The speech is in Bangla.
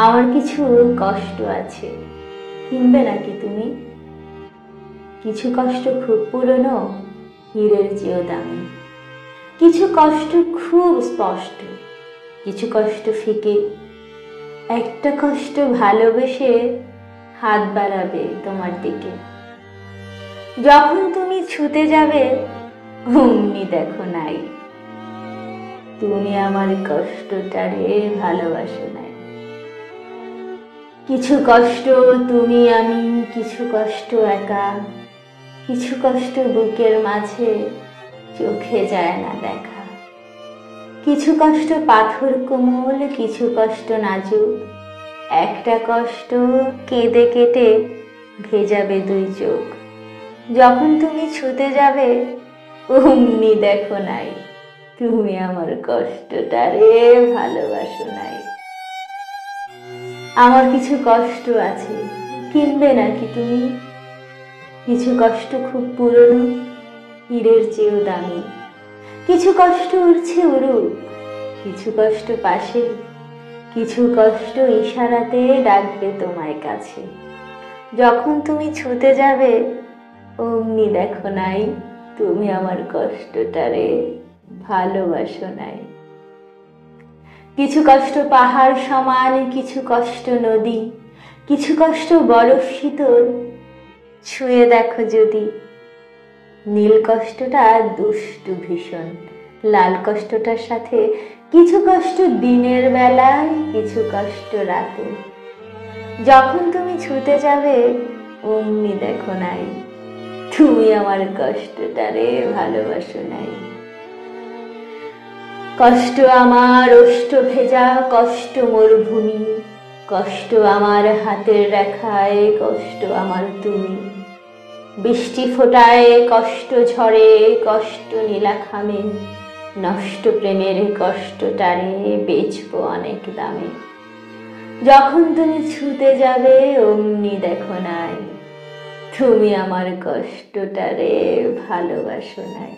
আমার কিছু কষ্ট আছে, কিনবে নাকি তুমি? কিছু কষ্ট খুব পুরনো, হীরের চেয়েও দামি। কিছু কষ্ট খুব স্পষ্ট, কিছু কষ্ট ফিকে। একটা কষ্ট ভালোবেসে হাত বাড়াবে তোমার দিকে। যখন তুমি ছুতে যাবে অমনি দেখো নাই, তুমি আমার কষ্টটারে ভালোবাসো নাই। কিছু কষ্ট তুমি আমি, কিছু কষ্ট একা, কিছু কষ্ট বুকের মাঝে চোখে যায় না দেখা। কিছু কষ্ট পাথর কোমল, কিছু কষ্ট নাজুক। একটা কষ্ট কেঁদে কেটে ভেজাবে দুই চোখ। যখন তুমি ছুতে যাবে অমনি দেখো নাই, তুমি আমার কষ্টটারে ভালোবাসো নাই। আমার কিছু কষ্ট আছে, কিনবে নাকি তুমি? কিছু কষ্ট খুব পুরনো, হীরের চেয়েও দামি। কিছু কষ্ট উড়ছে উড়ুক, কিছু কষ্ট পাশে, কিছু কষ্ট ইশারাতে ডাকবে তোমায় কাছে। যখন তুমি ছুতে যাবে অমনি দেখো নাই, তুমি আমার কষ্টটারে ভালোবাসো নাই। কিছু কষ্ট পাহাড় সমান, কিছু কষ্ট নদী, কিছু কষ্ট বরফ শীতল। ছুঁয়ে দেখো যদি, নীল কষ্টটা দুষ্টু ভীষণ, লাল কষ্টটার সাথে কিছু কষ্ট দিনের বেলায়, কিছু কষ্ট রাতে। যখন তুমি ছুতে যাবে অমনি দেখো নাই, তুমি আমার কষ্টটারে ভালোবাসো নাই। কষ্ট আমার ওষ্ঠ ভেজা, কষ্ট মরুভূমি, কষ্ট আমার হাতের রেখায়, কষ্ট আমার তুমি। বৃষ্টি ফোটায় কষ্ট ঝরে, কষ্ট নীলা খামে, নষ্ট প্রেমের কষ্টটারে বেচবো অনেক দামে। যখন তুমি ছুতে যাবে অমনি দেখো নাই, তুমি আমার কষ্টটারে ভালোবাসো নাই।